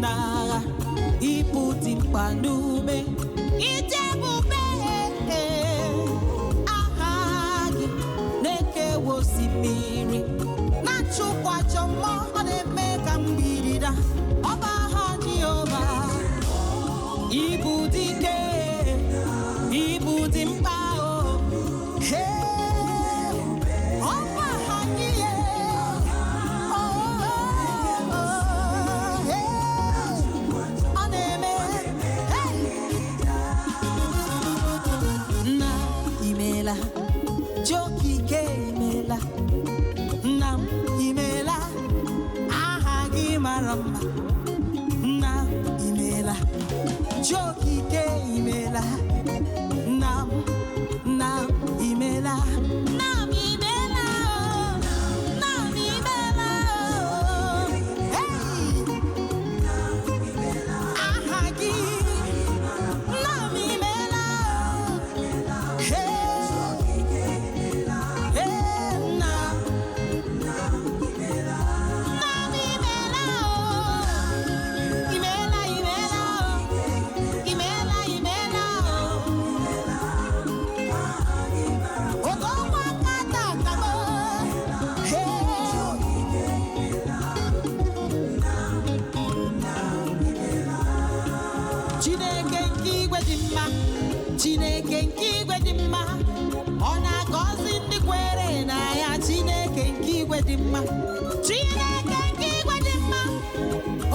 n'agha, ịbụ dimkpa n'ume, ije ebube aha gị na-ekewa osimiri, na-achụkwa ajọ mmụọ, ọ na-eme ka mgbidi daa. Ọba aha Jehova, ịbụ dike, ịbụ dimkpa ọba aha gị ọ na-eme. Nna imela, Jokike imela, nna m imela, aha gị mara mma. Nna imela, Jokike imela, nna m imela, nna m imela, nna m imela, aha gị nna m imela, Chineke nke igwe dị mma, ọ na-agọzi ndị kwere na ya. Chineke nke igwe dị mma, Chineke nke igwe dị mma,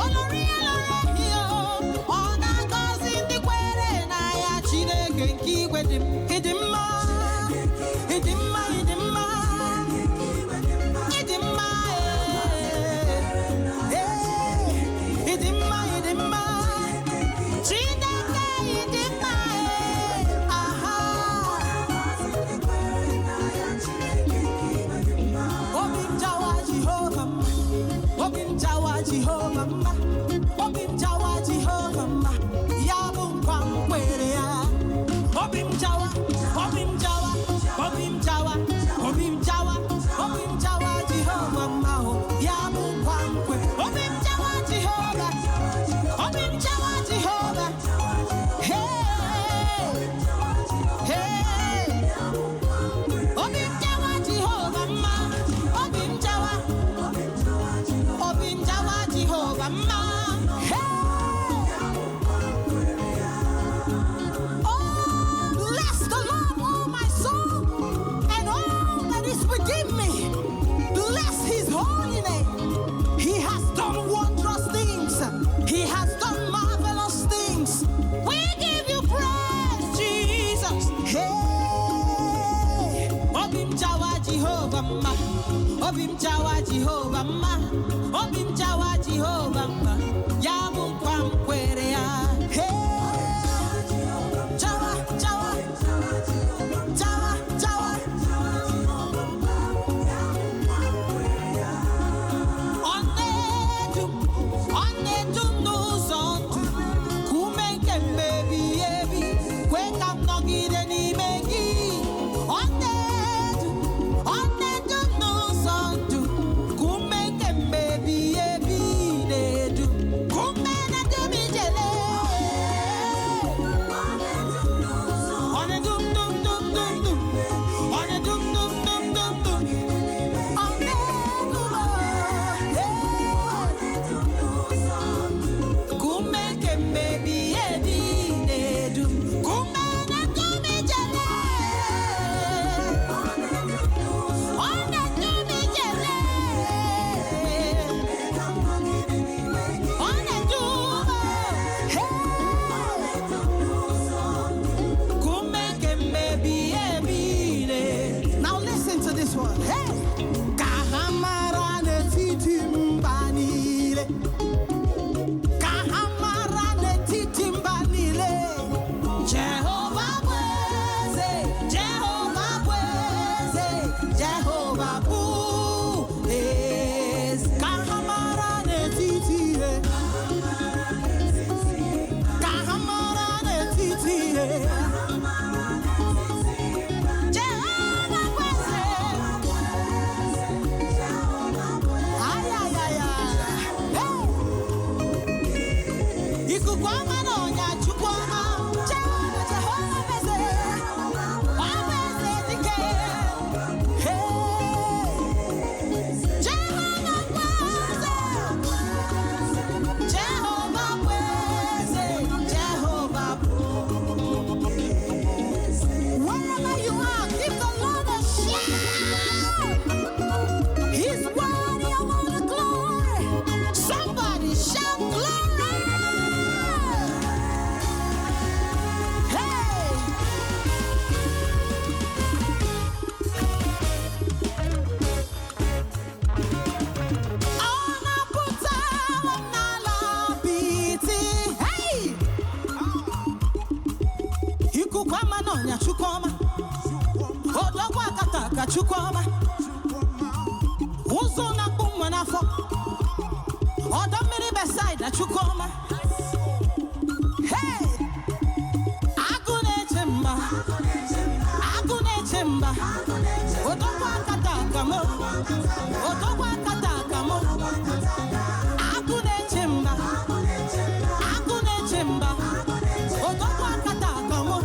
olori ya lọrọ ehihie, ọ na-agọzi ndị kwere na ya. Chineke nke igwe dị mma, ịdị mma, ịdị mma, ịdị mma, ịdị mma, ịdị mma, ịdị mma, Chineke ịdị mma. Jehovah mma, obi m jawa Jehovah mma, ya bụ nkwa m kwere ya. Obi m jawa, obi m jawa, obi m jawa, obi m jawa, obi m jawa Jehovah mma, ya bụ nkwa m kwere. Obi m jawa Jehovah, obi m jawa Jehovah, hey, hey, obi m jawa Jehovah mma, obi m jawa, obi m jawa Jehovah mma. Oh, bless the Lord, oh my soul, and all that is within me. Bless his holy name. He has done wondrous things. He has done marvelous things. We give you praise, Jesus. Hey, Obim Jawa Jehovah mma, Obim Jawa Jehovah mma, Obim Jawa Jehovah mma, ya bụ nkwa m kwere ya. Hey, Jawa, Jawa, Jawa, Jawa, ọ na-edu n'ụzọ ndụ, ka ume nke mmebi ebi kwe ka m nọgide n'ime gị. Ọ na-edu n'ụzọ ndụ, ka ume nke mmebi Chukwuma, odogwu akata ka Chukwuma, ụzọ na-akpụ nwa n'afọ, ọdọ mmiri Besaid na Chukwuma. Hey! Agụ na-eche mba, agụ na-eche mba, odogwu akata ka mụ, odogwu akata ka mụ, agụ na-eche mba, agụ na-eche mba, odogwu akata ka mụ.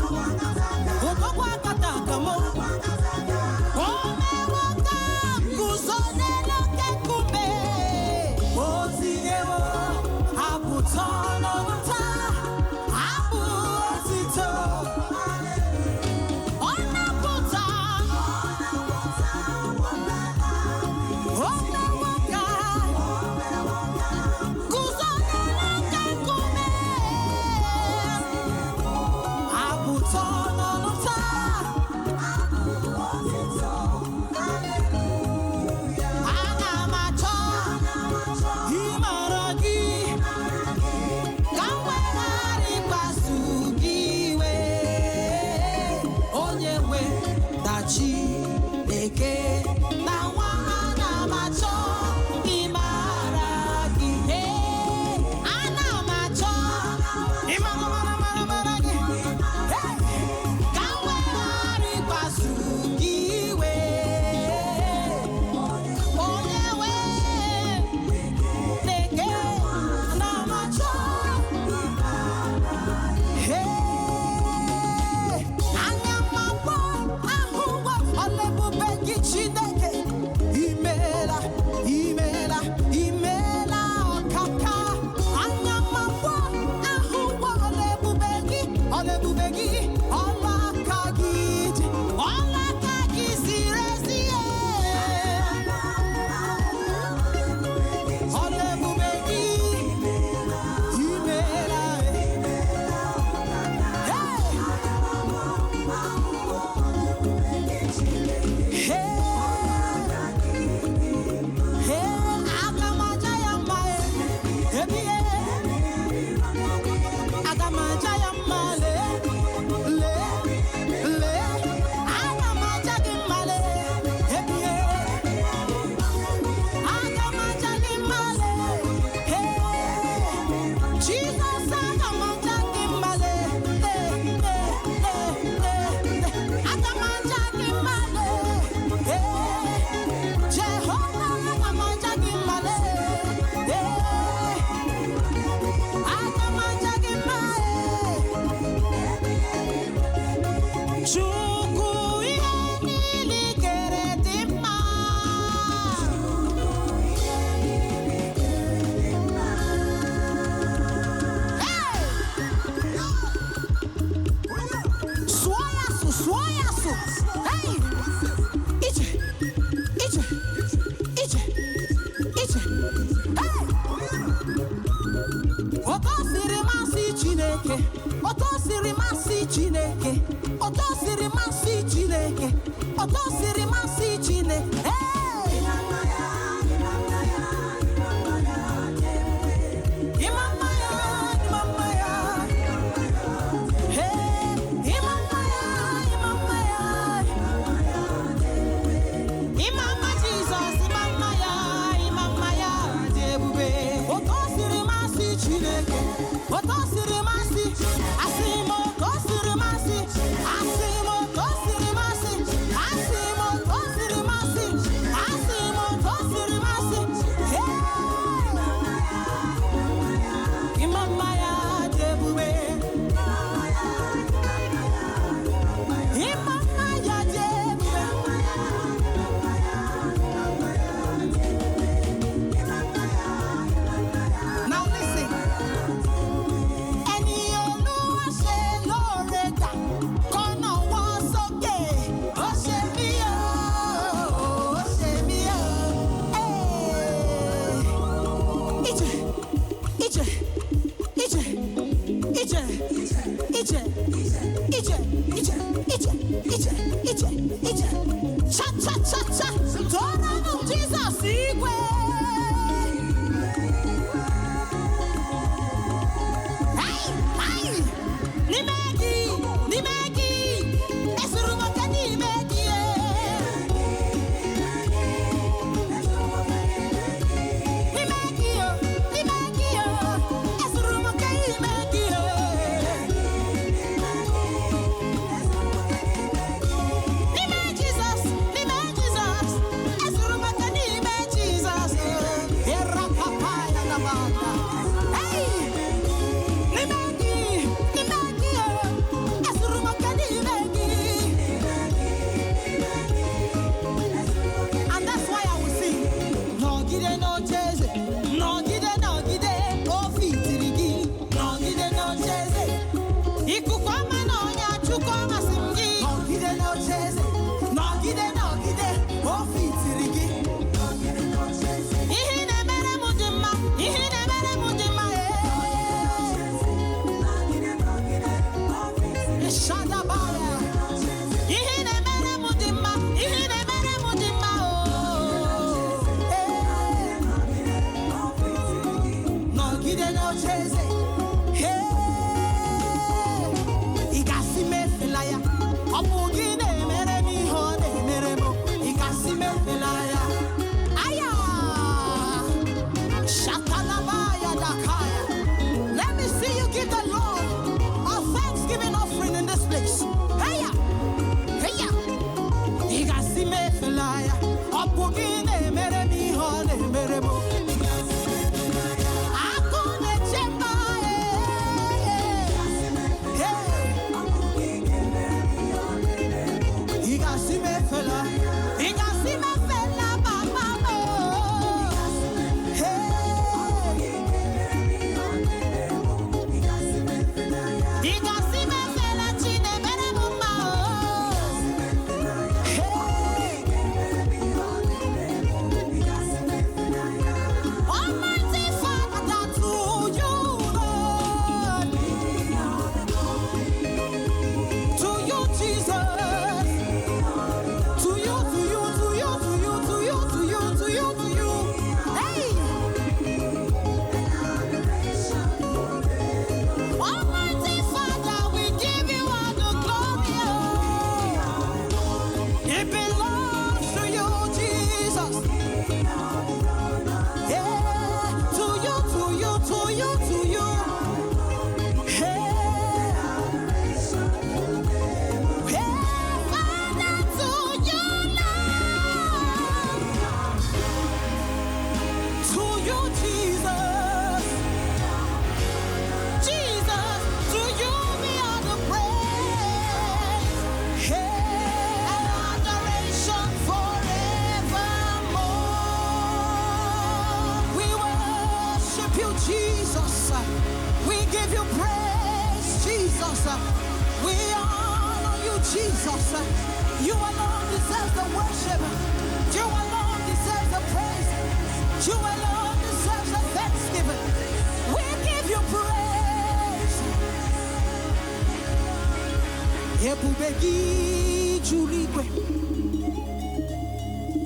What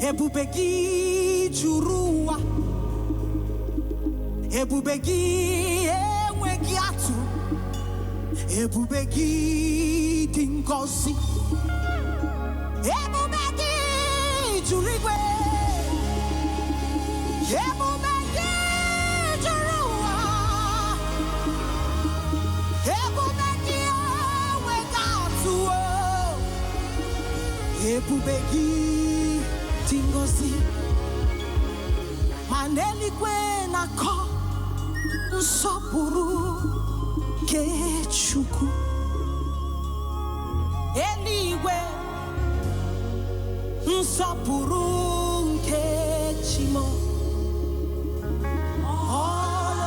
Ebubegi jurua, ebubegi enwegi atu, ebubegi dingozi, ebubegi jurigwe, ebubegi jurua, ebubegi enwegi atu, ebubegi dingozi. Maneligwe na ko nsopuru kechuku. Eligwe nsopuru kechimo.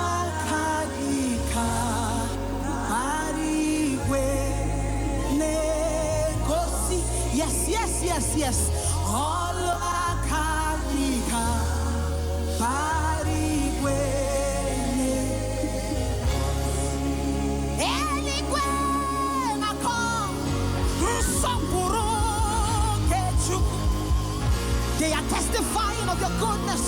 Olakadika arigwe negosi. Yes, yes, yes, yes. Olakadika parigwe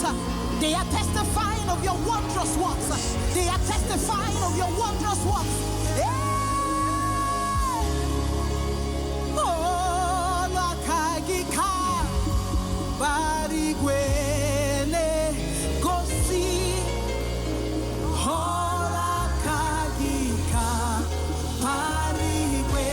works. They are testifying of your wondrous works. They are testifying of your wondrous works. Oh, Lakagika, Barigwele, Gosi, Lakagika, Barigwe.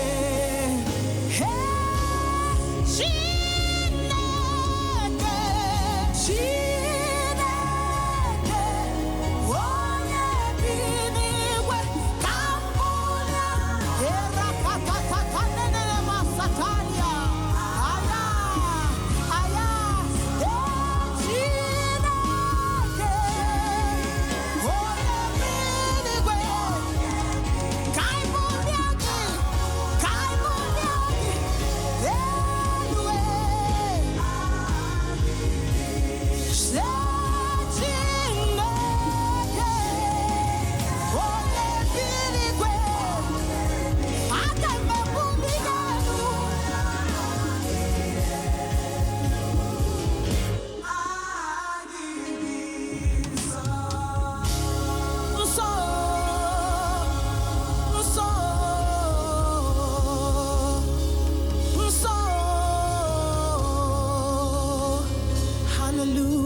Hallelujah.